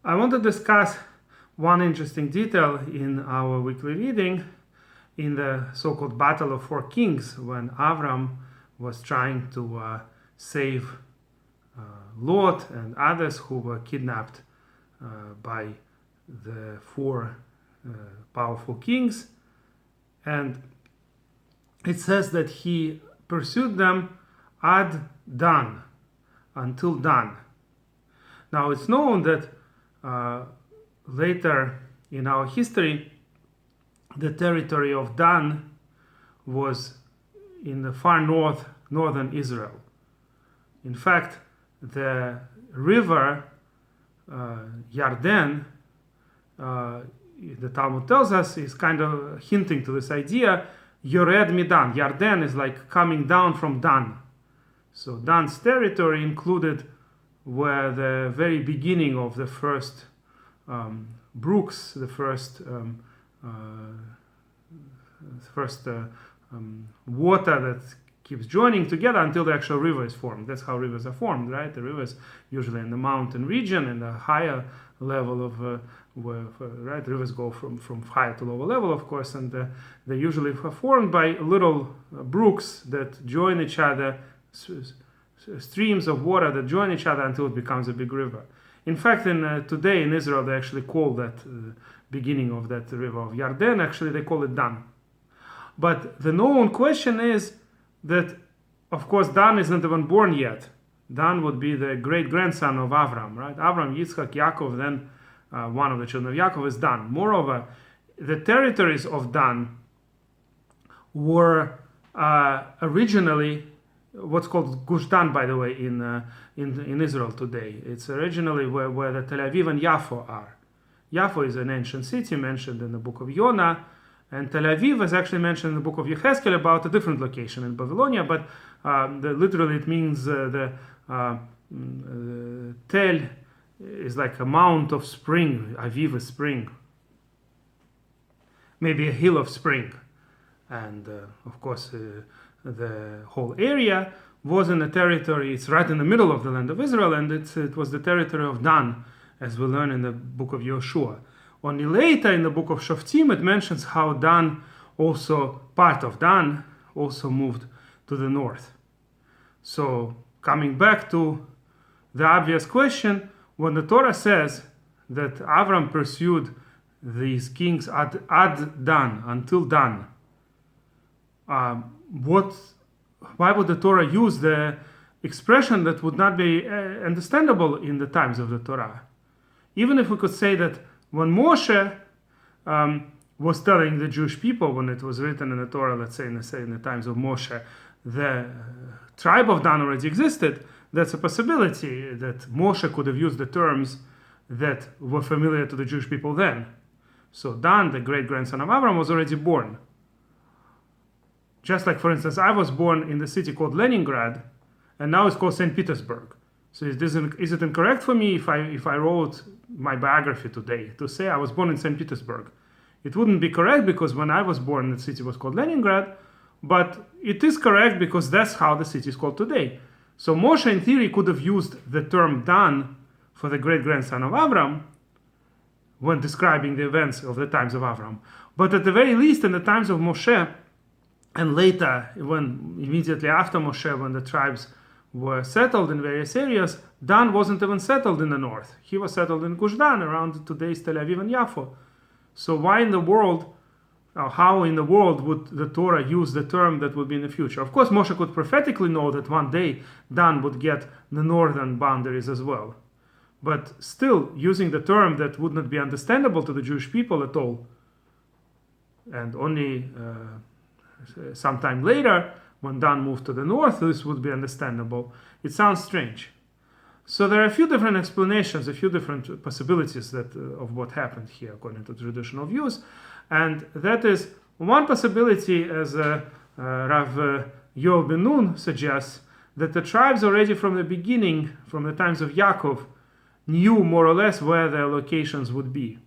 I want to discuss one interesting detail in our weekly reading in the so-called Battle of Four Kings, when Avraham was trying to save Lot and others who were kidnapped by the four powerful kings. And it says that he pursued them ad Dan, until Dan. Now it's known that later in our history, the territory of Dan was in the far northern Israel. In fact, the river Yarden, the Talmud tells us, is kind of hinting to this idea. Yored midan. Yarden is like coming down from Dan. So Dan's territory included were the very beginning of the first brooks, the first water that keeps joining together until the actual river is formed. That's how rivers are formed, right? The rivers usually in the mountain region and a higher level of right? Rivers go from higher to lower level, of course, and they usually are formed by little brooks that join each other, streams of water that join each other until it becomes a big river. In fact, today in Israel, they actually call that beginning of that river of Yarden, actually they call it Dan. But the known question is that, of course, Dan isn't even born yet. Dan would be the great-grandson of Avraham, right? Avraham, Yitzchak, Yaakov, then one of the children of Yaakov is Dan. Moreover, the territories of Dan were originally what's called Gush Dan, by the way, in Israel today. It's originally where the Tel Aviv and Yafo are. Yafo is an ancient city mentioned in the book of Yonah, and Tel Aviv is actually mentioned in the book of Yechezkel about a different location in Babylonia, but literally it means the Tel is like a mount of spring, Aviv is spring, maybe a hill of spring. And of course, the whole area was in a territory, it's right in the middle of the land of Israel, and it was the territory of Dan, as we learn in the book of Yoshua. Only later in the book of Shoftim, it mentions how Dan, also part of Dan, also moved to the north. So coming back to the obvious question, when the Torah says that Avram pursued these kings ad Dan, until Dan, why would the Torah use the expression that would not be understandable in the times of the Torah? Even if we could say that when Moshe was telling the Jewish people, when it was written in the Torah, let's say in the times of Moshe, the tribe of Dan already existed, that's a possibility that Moshe could have used the terms that were familiar to the Jewish people then. So Dan, the great-grandson of Abraham, was already born. Just like, for instance, I was born in the city called Leningrad, and now it's called St. Petersburg. So is it incorrect for me if I wrote my biography today to say I was born in St. Petersburg? It wouldn't be correct because when I was born, the city was called Leningrad, but it is correct because that's how the city is called today. So Moshe, in theory, could have used the term Dan for the great-grandson of Avram when describing the events of the times of Avram. But at the very least, in the times of Moshe, and later, immediately after Moshe, when the tribes were settled in various areas, Dan wasn't even settled in the north. He was settled in Gush Dan, around today's Tel Aviv and Yafo. So how in the world would the Torah use the term that would be in the future? Of course, Moshe could prophetically know that one day Dan would get the northern boundaries as well. But still, using the term that would not be understandable to the Jewish people at all, and only sometime later, when Dan moved to the north, this would be understandable. It sounds strange. So there are a few different explanations, a few different possibilities of what happened here, according to traditional views. And that is one possibility, as Rav Yoel Ben Nun suggests, that the tribes already from the beginning, from the times of Yaakov, knew more or less where their locations would be.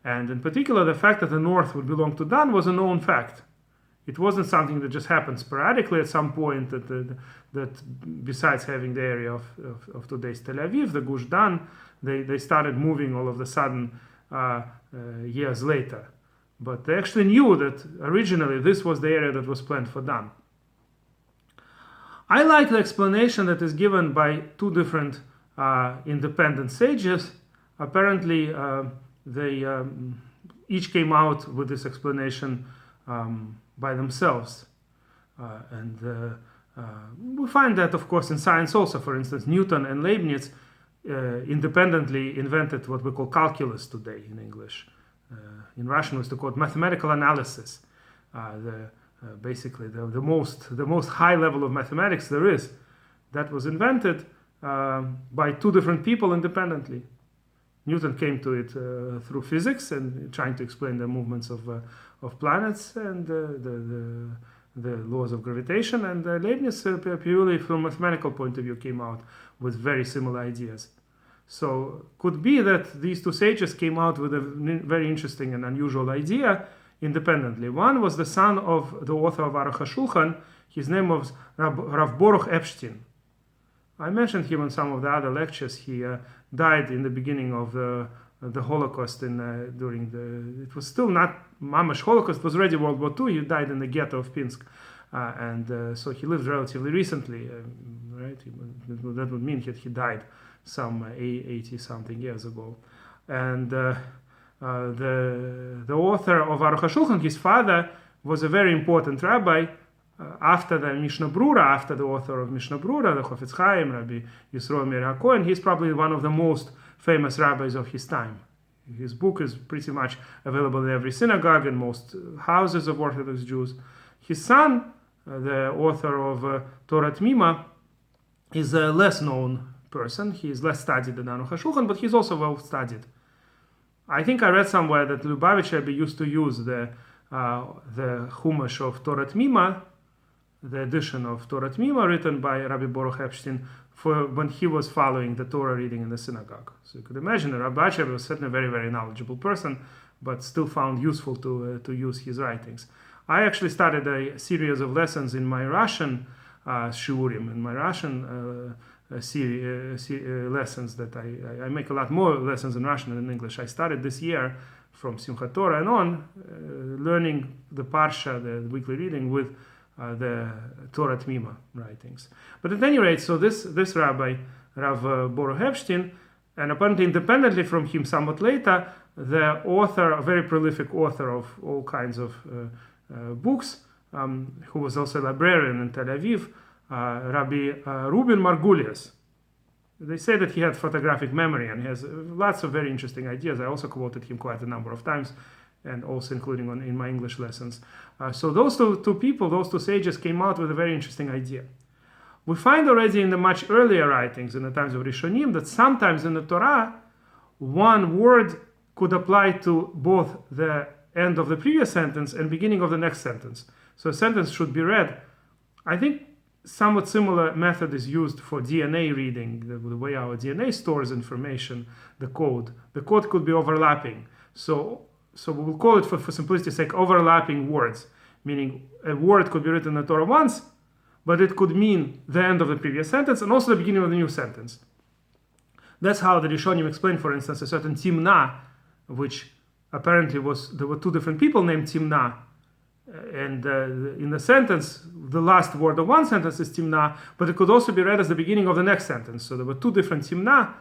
And in particular, the fact that the north would belong to Dan was a known fact. It wasn't something that just happened sporadically at some point that besides having the area of today's Tel Aviv, the Gush Dan, they started moving all of a sudden years later. But they actually knew that originally this was the area that was planned for Dan. I like the explanation that is given by two different independent sages. Apparently, they each came out with this explanation by themselves. We find that, of course, in science also. For instance, Newton and Leibniz independently invented what we call calculus today in English. In Russian, we used to call it mathematical analysis. Basically, the most high level of mathematics there is, that was invented by two different people independently. Newton came to it through physics and trying to explain the movements of planets and the laws of gravitation, and Leibniz purely from a mathematical point of view came out with very similar ideas. So could be that these two sages came out with a very interesting and unusual idea independently. One was the son of the author of Aruch HaShulchan. His name was Rav Boruch Epstein. I mentioned him in some of the other lectures. He died in the beginning of the Holocaust it was still not Mamash Holocaust, it was already World War II. He died in the ghetto of Pinsk. So he lived relatively recently, right? That would mean that he died some 80-something years ago. And the author of Aruch HaShulchan, his father, was a very important rabbi after the Mishnah Brura, after the author of Mishnah Brura, the Chofetz Chaim, Rabbi Yisroel Meir HaKohen. He's probably one of the most famous rabbis of his time. His book is pretty much available in every synagogue and most houses of Orthodox Jews. His son, the author of Torah Tmima, is a less known person. He is less studied than Aruch HaShulchan, but he's also well studied. I think I read somewhere that Lubavitch Rebbe used to use the Chumash of Torah Tmima, the edition of Torah Tmima written by Rabbi Boruch Epstein, for when he was following the Torah reading in the synagogue. So you could imagine that Rabbi Rebbe was certainly a very, very knowledgeable person, but still found useful to use his writings. I actually started a series of lessons in my Russian shiurim, in my Russian lessons that I make a lot more lessons in Russian than in English. I started this year from Simchat Torah and on, learning the Parsha, the weekly reading, with the Torah Tmima writings. But at any rate, so this rabbi, Rav Boruch Epstein, and apparently independently from him somewhat later, the author, a very prolific author of all kinds of books, who was also a librarian in Tel Aviv, Rabbi Reuven Margolius. They say that he had photographic memory and he has lots of very interesting ideas. I also quoted him quite a number of times, and also including in my English lessons. So those two people, those two sages, came out with a very interesting idea. We find already in the much earlier writings, in the times of Rishonim, that sometimes in the Torah, one word could apply to both the end of the previous sentence and beginning of the next sentence. So a sentence should be read. I think somewhat similar method is used for DNA reading, the way our DNA stores information, the code. The code could be overlapping. So we will call it, for simplicity's sake, overlapping words, meaning a word could be written in the Torah once, but it could mean the end of the previous sentence and also the beginning of the new sentence. That's how the Rishonim explained, for instance, a certain Timna, which apparently there were two different people named Timna, and in the sentence, the last word of one sentence is Timna, but it could also be read as the beginning of the next sentence. So there were two different Timna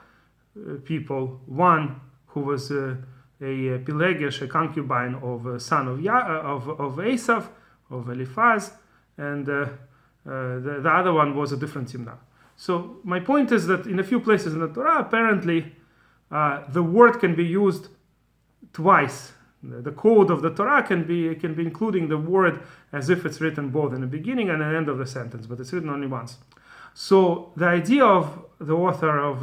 people, one who was a Pelegesh, a concubine of a son of Esav, of Eliphaz, and the other one was a different Timna. So my point is that in a few places in the Torah, apparently, the word can be used twice. The code of the Torah can be including the word as if it's written both in the beginning and the end of the sentence, but it's written only once. So the idea of the author of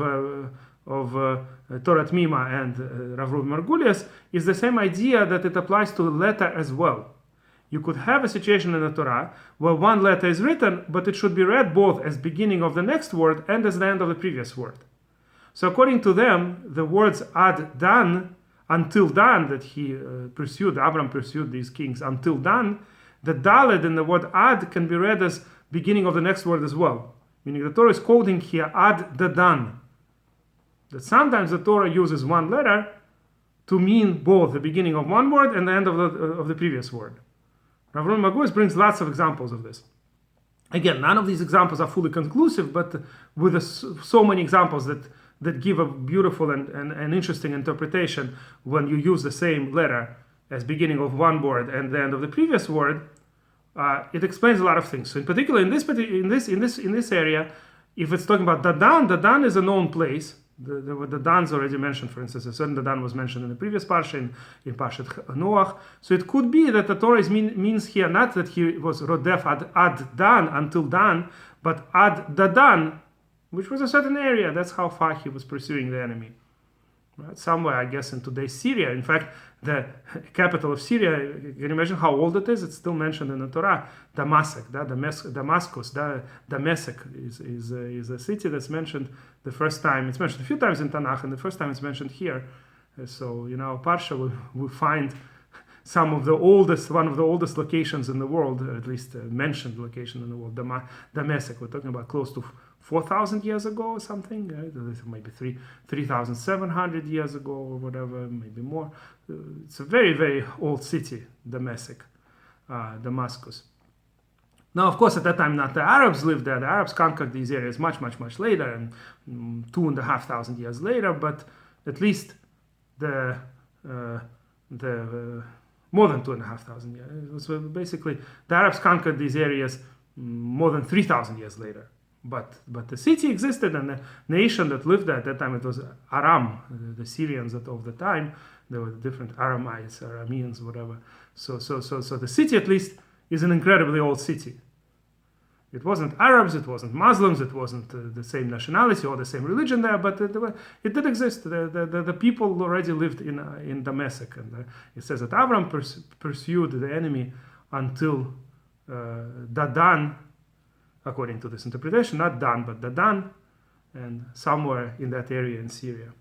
Torah Tmima and Rav Reuven Margolius is the same idea, that it applies to the letter as well. You could have a situation in the Torah where one letter is written, but it should be read both as beginning of the next word and as the end of the previous word. So according to them, the words ad dan, until Dan, that Abraham pursued these kings until Dan, the Daled in the word ad can be read as beginning of the next word as well. Meaning the Torah is quoting here ad da Dan. That sometimes the Torah uses one letter to mean both the beginning of one word and the end of the previous word. Reuven Margolius brings lots of examples of this. Again, none of these examples are fully conclusive, but with so many examples that give a beautiful and interesting interpretation when you use the same letter as beginning of one word and the end of the previous word, it explains a lot of things. So in particular, in this area, if it's talking about Dadan is a known place. The Dan's already mentioned. For instance, a certain Dan was mentioned in the previous parsha, in Parshat Noach. So it could be that the Torah means here not that he was Rodef ad Dan, until Dan, but ad Dadan, which was a certain area. That's how far he was pursuing the enemy. Right? Somewhere, I guess, in today's Syria. In fact, the capital of Syria, can you imagine how old it is? It's still mentioned in the Torah. Damascus, Damascus is a city that's mentioned the first time. It's mentioned a few times in Tanakh, and the first time it's mentioned here. So, Parsha, we find one of the oldest locations in the world, or at least mentioned location in the world, Damascus. We're talking about close to 4,000 years ago or something, maybe 3,700 years ago or whatever, maybe more. It's a very, very old city, Damascus. Now, of course, at that time, not the Arabs lived there. The Arabs conquered these areas much, much, much later, and 2,500 years later. But at least the more than 2,500 years. It was basically the Arabs conquered these areas more than 3,000 years later. But the city existed, and the nation that lived there at that time, it was Aram, the Syrians of the time. There were different Aramites, Arameans, whatever. So the city at least is an incredibly old city. It wasn't Arabs, it wasn't Muslims, it wasn't the same nationality or the same religion there, but it did exist. The people already lived in Damascus. And it says that Avraham pursued the enemy until Dadan, according to this interpretation, not Dan, but Dadan, and somewhere in that area in Syria.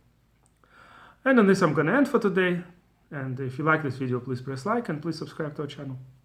And on this I'm going to end for today. And if you like this video, please press like and please subscribe to our channel.